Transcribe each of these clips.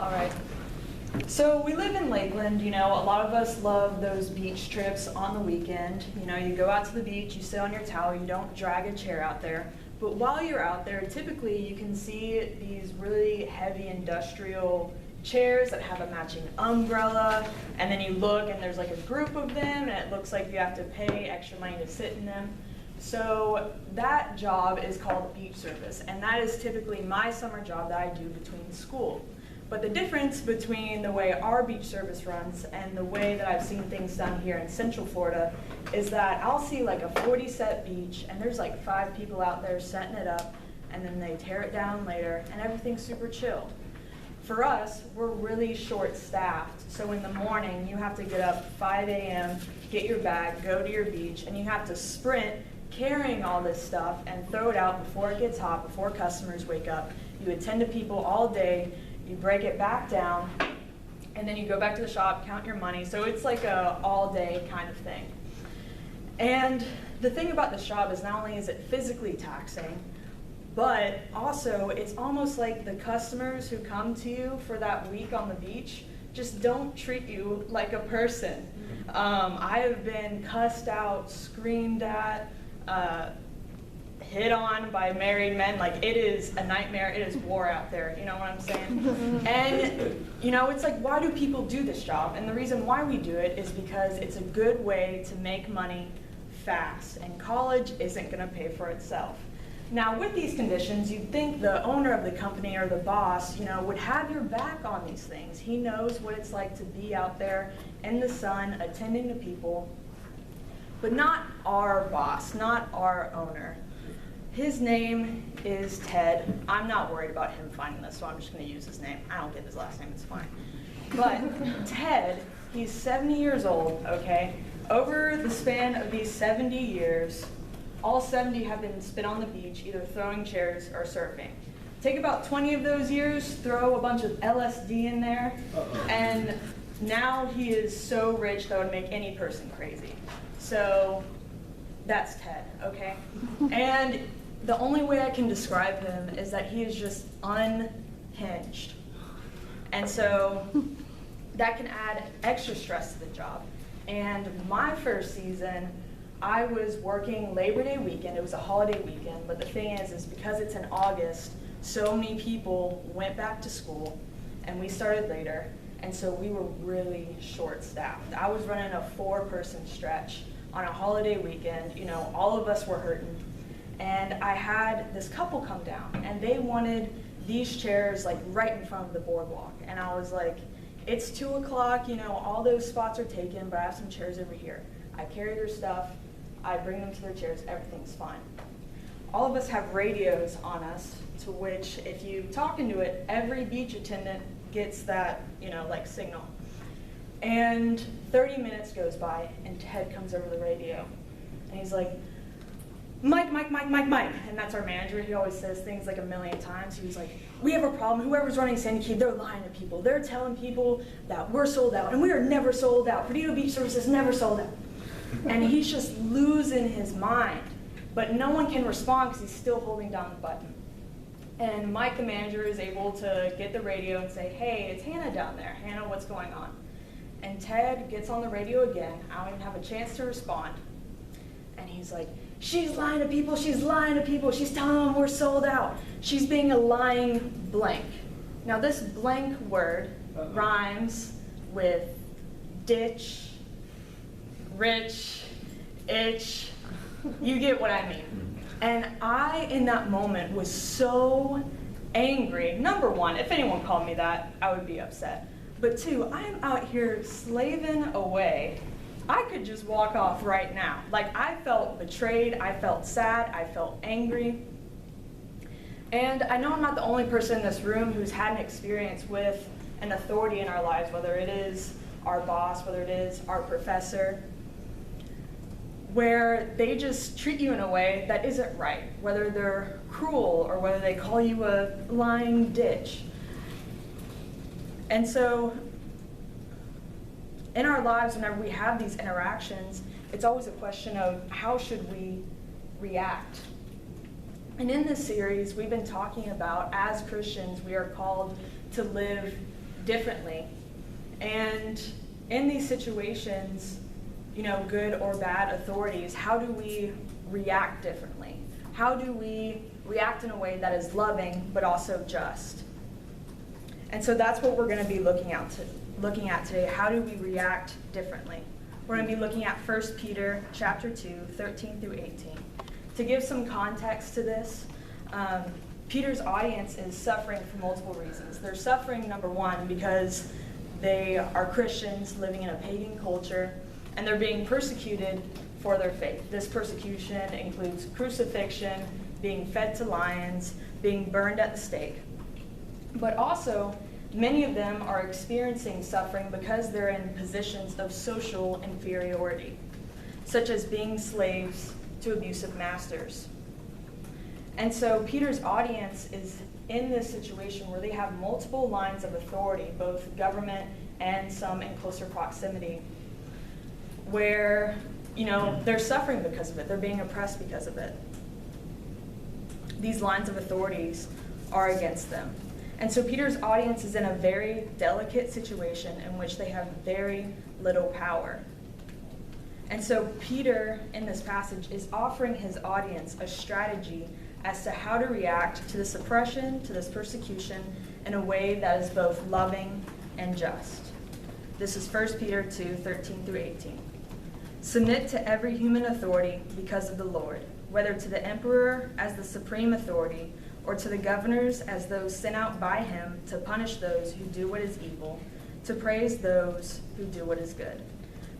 All right. So we live in Lakeland, a lot of us love those beach trips on the weekend. You go out to the beach, you sit on your towel, you don't drag a chair out there. But while you're out there, typically you can see these really heavy industrial chairs that have a matching umbrella, and then you look and there's like a group of them and it looks like you have to pay extra money to sit in them. So that job is called beach service, and that is typically my summer job that I do between school. But the difference between the way our beach service runs and the way that I've seen things done here in Central Florida is that I'll see like a 40-set beach and there's like 5 people out there setting it up, and then they tear it down later and everything's super chill. For us, we're really short-staffed, so in the morning you have to get up 5 a.m., get your bag, go to your beach, and you have to sprint carrying all this stuff and throw it out before it gets hot, before customers wake up. You attend to people all day, you break it back down, and then you go back to the shop, count your money. So it's like a all-day kind of thing. And the thing about this job is not only is it physically taxing, but also it's almost like the customers who come to you for that week on the beach just don't treat you like a person. I have been cussed out, screamed at, hit on by married men. Like, it is a nightmare. It is war out there, you know what I'm saying? And it's like, why do people do this job? And the reason why we do it is because it's a good way to make money fast, and college isn't gonna pay for itself. Now, with these conditions, you'd think the owner of the company or the boss, would have your back on these things. He knows what it's like to be out there in the sun, attending to people, but not our boss, not our owner. His name is Ted. I'm not worried about him finding this, so I'm just going to use his name. I don't get his last name, it's fine. But Ted, he's 70 years old, okay? Over the span of these 70 years, all 70 have been spent on the beach, either throwing chairs or surfing. Take about 20 of those years, throw a bunch of LSD in there, and now he is so rich that would make any person crazy. So that's Ted, okay? And the only way I can describe him is that he is just unhinged. And so that can add extra stress to the job. And my first season, I was working Labor Day weekend. It was a holiday weekend, but the thing is because it's in August, so many people went back to school, and we started later, and so we were really short-staffed. I was running a 4-person stretch on a holiday weekend. All of us were hurting, and I had this couple come down, and they wanted these chairs like right in front of the boardwalk, and I was like, it's 2 o'clock, all those spots are taken, but I have some chairs over here. I carry their stuff, I bring them to their chairs, everything's fine. All of us have radios on us, to which if you talk into it, every beach attendant gets that, like signal. And 30 minutes goes by, and Ted comes over the radio, and he's like, Mike, Mike, Mike, Mike, Mike. And that's our manager. He always says things like a million times. He was like, we have a problem. Whoever's running Sandy Key, they're lying to people. They're telling people that we're sold out, and we are never sold out. Perdido Beach Service is never sold out. And he's just losing his mind. But no one can respond because he's still holding down the button. And Mike, the manager, is able to get the radio and say, hey, it's Hannah down there. Hannah, what's going on? And Ted gets on the radio again. I don't even have a chance to respond. And he's like, she's lying to people, she's lying to people, she's telling them we're sold out. She's being a lying blank. Now this blank word rhymes with ditch, rich, itch, you get what I mean. And I, in that moment, was so angry. Number one, if anyone called me that, I would be upset. But 2, I am out here slaving away. I could just walk off right now. Like, I felt betrayed, I felt sad, I felt angry. And I know I'm not the only person in this room who's had an experience with an authority in our lives, whether it is our boss, whether it is our professor, where they just treat you in a way that isn't right, whether they're cruel or whether they call you a lying ditch. And so in our lives, whenever we have these interactions, it's always a question of how should we react? And in this series, we've been talking about, as Christians, we are called to live differently. And in these situations, good or bad authorities, how do we react differently? How do we react in a way that is loving but also just? And so that's what we're going to be looking at today. How do we react differently? We're going to be looking at 1 Peter chapter 2, 13 through 18. To give some context to this, Peter's audience is suffering for multiple reasons. They're suffering, number one, because they are Christians living in a pagan culture, and they're being persecuted for their faith. This persecution includes crucifixion, being fed to lions, being burned at the stake. But also, many of them are experiencing suffering because they're in positions of social inferiority, such as being slaves to abusive masters. And so Peter's audience is in this situation where they have multiple lines of authority, both government and some in closer proximity, where, they're suffering because of it. They're being oppressed because of it. These lines of authorities are against them. And so Peter's audience is in a very delicate situation in which they have very little power. And so Peter, in this passage, is offering his audience a strategy as to how to react to this oppression, to this persecution, in a way that is both loving and just. This is 1 Peter 2, 13 through 18. Submit to every human authority because of the Lord, whether to the emperor as the supreme authority, or to the governors as those sent out by him to punish those who do what is evil, to praise those who do what is good.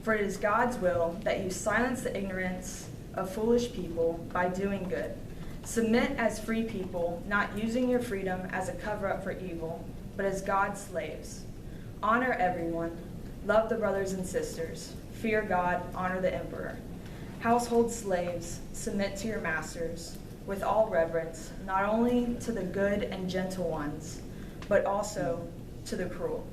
For it is God's will that you silence the ignorance of foolish people by doing good. Submit as free people, not using your freedom as a cover-up for evil, but as God's slaves. Honor everyone. Love the brothers and sisters. Fear God. Honor the emperor. Household slaves, submit to your masters with all reverence, not only to the good and gentle ones, but also to the cruel.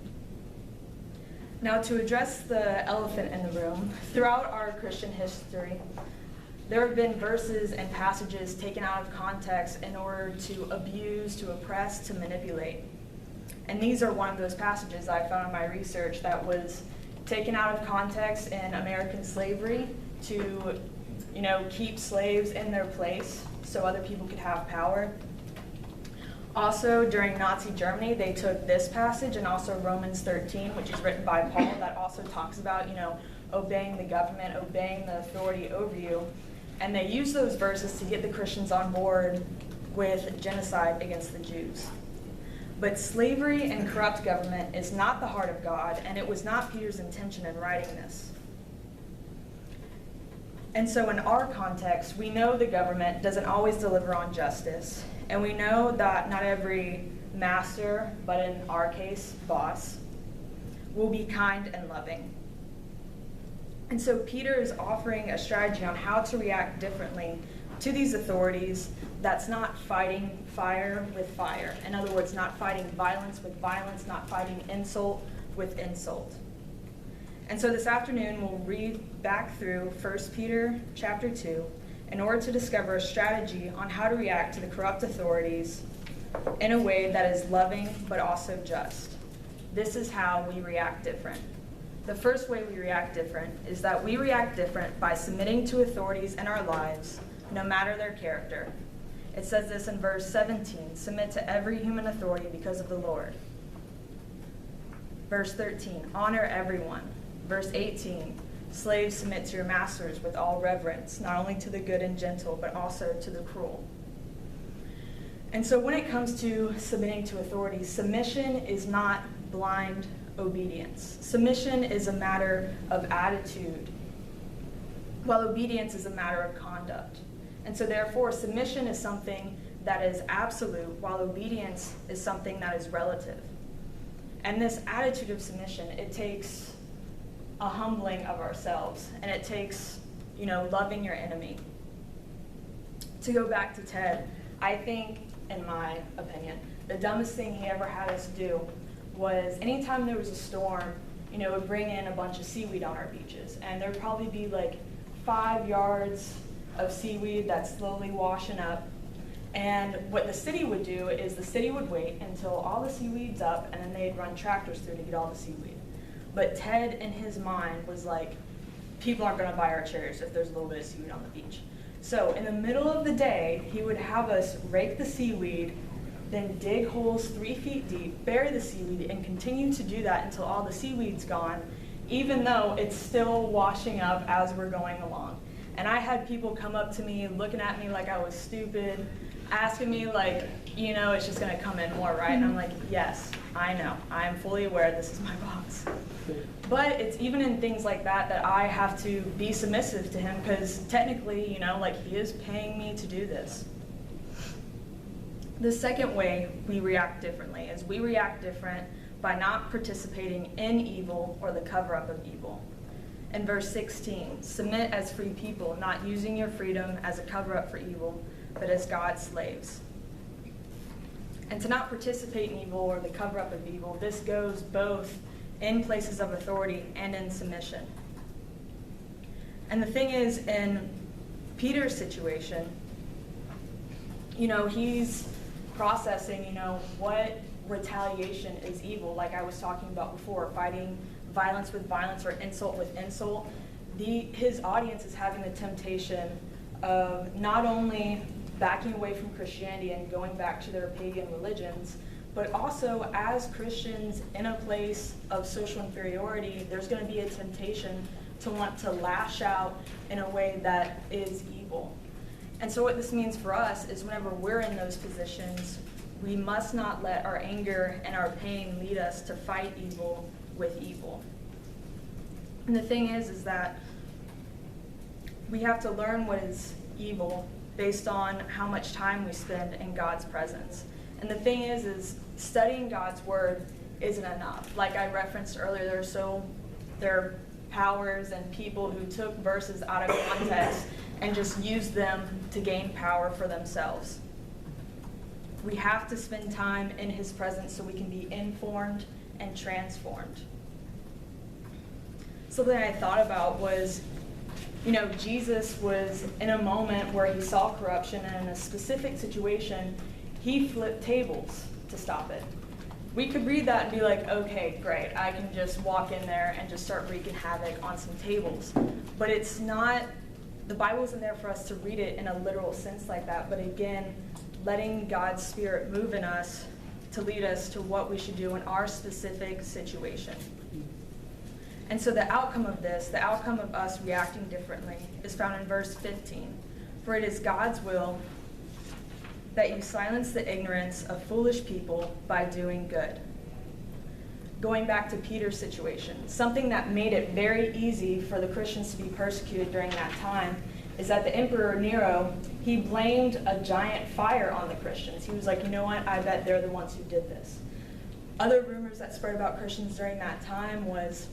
Now, to address the elephant in the room, throughout our Christian history, there have been verses and passages taken out of context in order to abuse, to oppress, to manipulate. And these are one of those passages I found in my research that was taken out of context in American slavery to, keep slaves in their place so other people could have power. Also, during Nazi Germany, they took this passage and also Romans 13, which is written by Paul, that also talks about, obeying the government, obeying the authority over you. And they used those verses to get the Christians on board with genocide against the Jews. But slavery and corrupt government is not the heart of God, and it was not Peter's intention in writing this. And so in our context, we know the government doesn't always deliver on justice, and we know that not every master, but in our case, boss, will be kind and loving. And so Peter is offering a strategy on how to react differently to these authorities that's not fighting fire with fire. In other words, not fighting violence with violence, not fighting insult with insult. And so this afternoon, we'll read back through 1 Peter chapter 2 in order to discover a strategy on how to react to the corrupt authorities in a way that is loving but also just. This is how we react different. The first way we react different is that we react different by submitting to authorities in our lives, no matter their character. It says this in verse 17, submit to every human authority because of the Lord. Verse 13, honor everyone. Verse 18, slaves, submit to your masters with all reverence, not only to the good and gentle, but also to the cruel. And so when it comes to submitting to authority, submission is not blind obedience. Submission is a matter of attitude, while obedience is a matter of conduct. And so therefore, submission is something that is absolute, while obedience is something that is relative. And this attitude of submission, it takes a humbling of ourselves, and it takes, loving your enemy. To go back to Ted, I think, in my opinion, the dumbest thing he ever had us do was anytime there was a storm, it would bring in a bunch of seaweed on our beaches, and there'd probably be like 5 yards of seaweed that's slowly washing up. And what the city would do is the city would wait until all the seaweed's up, and then they'd run tractors through to get all the seaweed. But Ted, in his mind, was like, people aren't going to buy our chairs if there's a little bit of seaweed on the beach. So in the middle of the day, he would have us rake the seaweed, then dig holes 3 feet deep, bury the seaweed, and continue to do that until all the seaweed's gone, even though it's still washing up as we're going along. And I had people come up to me, looking at me like I was stupid, asking me like, you know, it's just gonna come in more, right? And I'm like, yes, I know. I am fully aware this is my boss. But it's even in things like that that I have to be submissive to him, because technically, you know, like, he is paying me to do this. The second way we react differently is we react different by not participating in evil or the cover-up of evil. In verse 16, submit as free people, not using your freedom as a cover-up for evil, but as God's slaves. And to not participate in evil or the cover-up of evil, this goes both in places of authority and in submission. And the thing is, in Peter's situation, you know, he's processing, you know, what retaliation is evil, like I was talking about before, fighting violence with violence or insult with insult. His audience is having the temptation of not only backing away from Christianity and going back to their pagan religions, but also as Christians in a place of social inferiority, there's going to be a temptation to want to lash out in a way that is evil. And so what this means for us is whenever we're in those positions, we must not let our anger and our pain lead us to fight evil with evil. And the thing is that we have to learn what is evil based on how much time we spend in God's presence. And the thing is studying God's word isn't enough. Like I referenced earlier, there are powers and people who took verses out of context and just used them to gain power for themselves. We have to spend time in his presence so we can be informed and transformed. Something I thought about was, you know, Jesus was in a moment where he saw corruption, and in a specific situation, he flipped tables to stop it. We could read that and be like, okay, great, I can just walk in there and just start wreaking havoc on some tables. But it's not, the Bible isn't there for us to read it in a literal sense like that, but again, letting God's Spirit move in us to lead us to what we should do in our specific situation. And so the outcome of this, the outcome of us reacting differently, is found in verse 15. For it is God's will that you silence the ignorance of foolish people by doing good. Going back to Peter's situation, something that made it very easy for the Christians to be persecuted during that time is that the Emperor Nero, he blamed a giant fire on the Christians. He was like, you know what, I bet they're the ones who did this. Other rumors that spread about Christians during that time was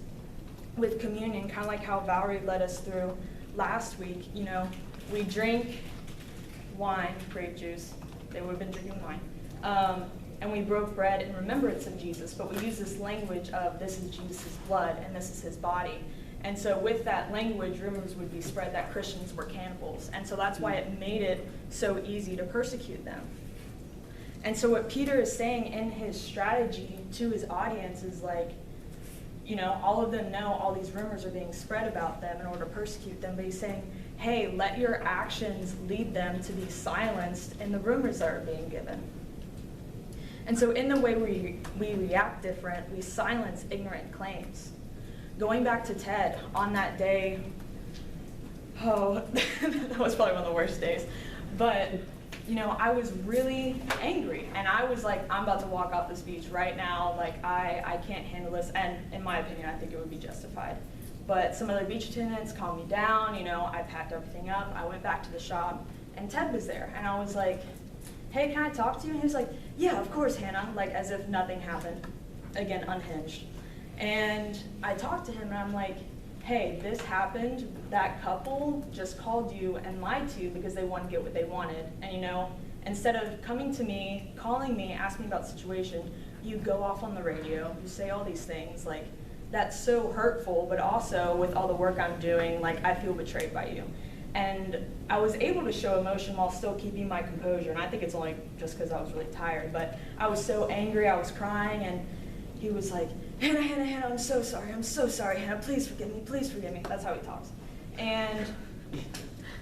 with communion, kind of like how Valerie led us through last week. You know, we drink wine, grape juice. They would have been drinking wine. And we broke bread in remembrance of Jesus, but we use this language of this is Jesus' blood and this is his body. And so with that language, rumors would be spread that Christians were cannibals. And so that's why it made it so easy to persecute them. And so what Peter is saying in his strategy to his audience is like, you know, all of them know all these rumors are being spread about them in order to persecute them, but he's saying, hey, let your actions lead them to be silenced in the rumors that are being given. And so in the way we react different, we silence ignorant claims. Going back to Ted, on that day, that was probably one of the worst days, but you know, I was really angry, and I was like, I'm about to walk off this beach right now, like I can't handle this, and in my opinion, I think it would be justified. But some other beach attendants calmed me down, you know, I packed everything up, I went back to the shop, and Ted was there, and I was like, hey, can I talk to you? And he was like, yeah, of course, Hannah, like as if nothing happened. Again, unhinged. And I talked to him, and I'm like, hey, this happened, that couple just called you and lied to you because they wanted to get what they wanted. And you know, instead of coming to me, calling me, asking me about the situation, you go off on the radio, you say all these things, like, that's so hurtful, but also with all the work I'm doing, like, I feel betrayed by you. And I was able to show emotion while still keeping my composure. And I think it's only just because I was really tired. But I was so angry, I was crying, and he was like, Hannah, Hannah, Hannah, I'm so sorry, Hannah, please forgive me, please forgive me. That's how he talks. And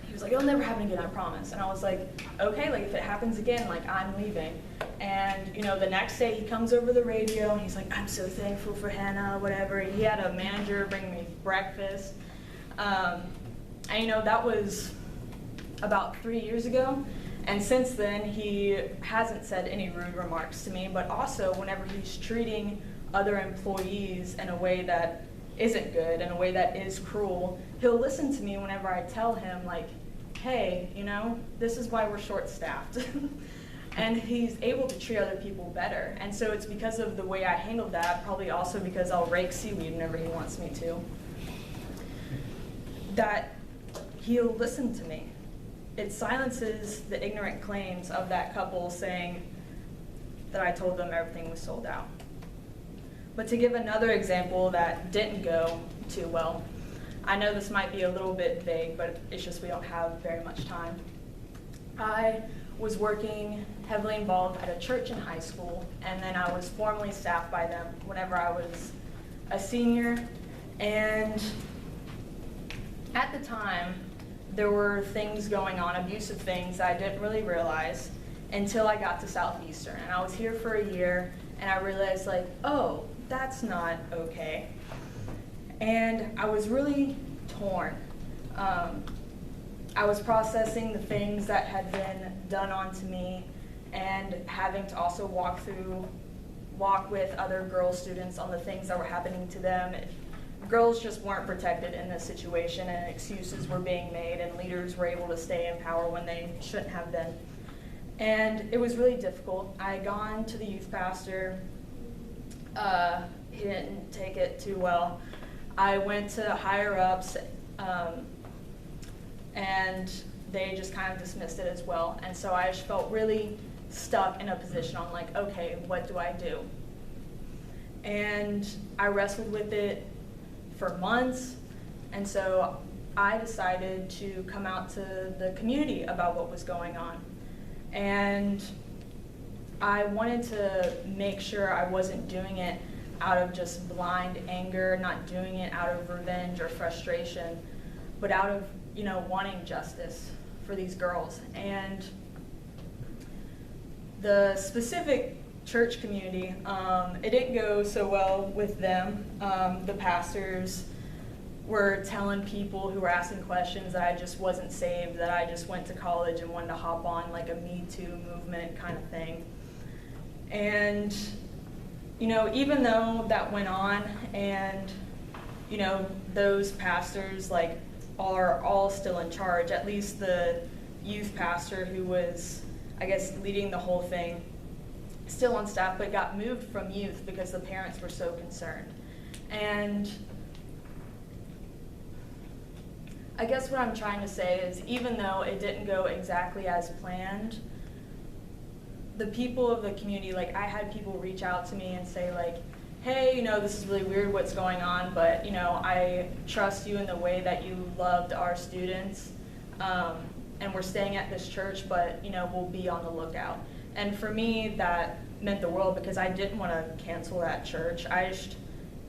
he was like, it'll never happen again, I promise. And I was like, okay, like if it happens again, like I'm leaving. And you know, the next day he comes over the radio and he's like, I'm so thankful for Hannah, whatever. And he had a manager bring me breakfast. And you know, that was about 3 years ago. And since then, he hasn't said any rude remarks to me, but also whenever he's treating other employees in a way that isn't good, in a way that is cruel, he'll listen to me whenever I tell him, like, hey, you know, this is why we're short-staffed. And he's able to treat other people better. And so it's because of the way I handled that, probably also because I'll rake seaweed whenever he wants me to, that he'll listen to me. It silences the ignorant claims of that couple saying that I told them everything was sold out. But to give another example that didn't go too well, I know this might be a little bit vague, but it's just we don't have very much time. I was working heavily involved at a church in high school, and then I was formally staffed by them whenever I was a senior. And at the time, there were things going on, abusive things that I didn't really realize until I got to Southeastern. And I was here for a year, and I realized, like, oh, that's not okay. And I was really torn. I was processing the things that had been done onto me and having to also walk with other girl students on the things that were happening to them. Girls just weren't protected in this situation, and excuses were being made, and leaders were able to stay in power when they shouldn't have been. And it was really difficult. I had gone to the youth pastor. He didn't take it too well. I went to higher ups, and they just kind of dismissed it as well. And so I just felt really stuck in a position on, like, okay, what do I do? And I wrestled with it for months, and so I decided to come out to the community about what was going on. And I wanted to make sure I wasn't doing it out of just blind anger, not doing it out of revenge or frustration, but out of, you know, wanting justice for these girls. And the specific church community, it didn't go so well with them. The pastors were telling people who were asking questions that I just wasn't saved, that I just went to college and wanted to hop on like a Me Too movement kind of thing. And, you know, even though that went on, and, you know, those pastors like are all still in charge, at least the youth pastor who was, I guess, leading the whole thing, still on staff, but got moved from youth because the parents were so concerned. And I guess what I'm trying to say is, even though it didn't go exactly as planned, the people of the community, like, I had people reach out to me and say, like, hey, you know, this is really weird what's going on, but, you know, I trust you in the way that you loved our students, and we're staying at this church, but, you know, we'll be on the lookout. And for me, that meant the world, because I didn't want to cancel that church. I just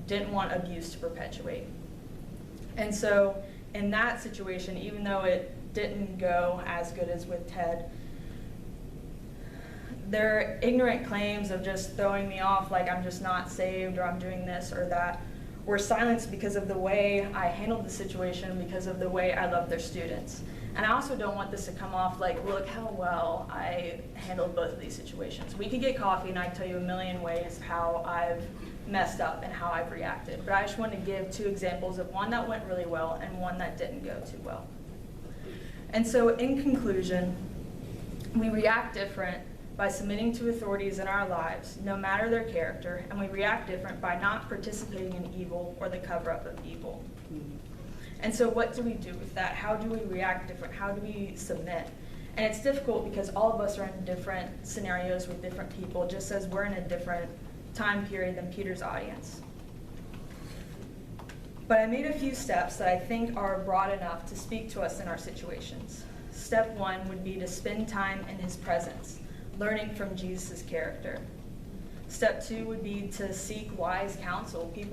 didn't want abuse to perpetuate. And so in that situation, even though it didn't go as good as with Ted, their ignorant claims of just throwing me off like I'm just not saved or I'm doing this or that were silenced because of the way I handled the situation, because of the way I love their students. And I also don't want this to come off like, look how well I handled both of these situations. We could get coffee and I can tell you a million ways how I've messed up and how I've reacted. But I just wanted to give two examples of one that went really well and one that didn't go too well. And so in conclusion, we react different by submitting to authorities in our lives, no matter their character, and we react different by not participating in evil or the cover-up of evil. And so what do we do with that? How do we react different? How do we submit? And it's difficult because all of us are in different scenarios with different people, just as we're in a different time period than Peter's audience. But I made a few steps that I think are broad enough to speak to us in our situations. Step 1 would be to spend time in his presence, learning from Jesus' character. Step 2 would be to seek wise counsel, people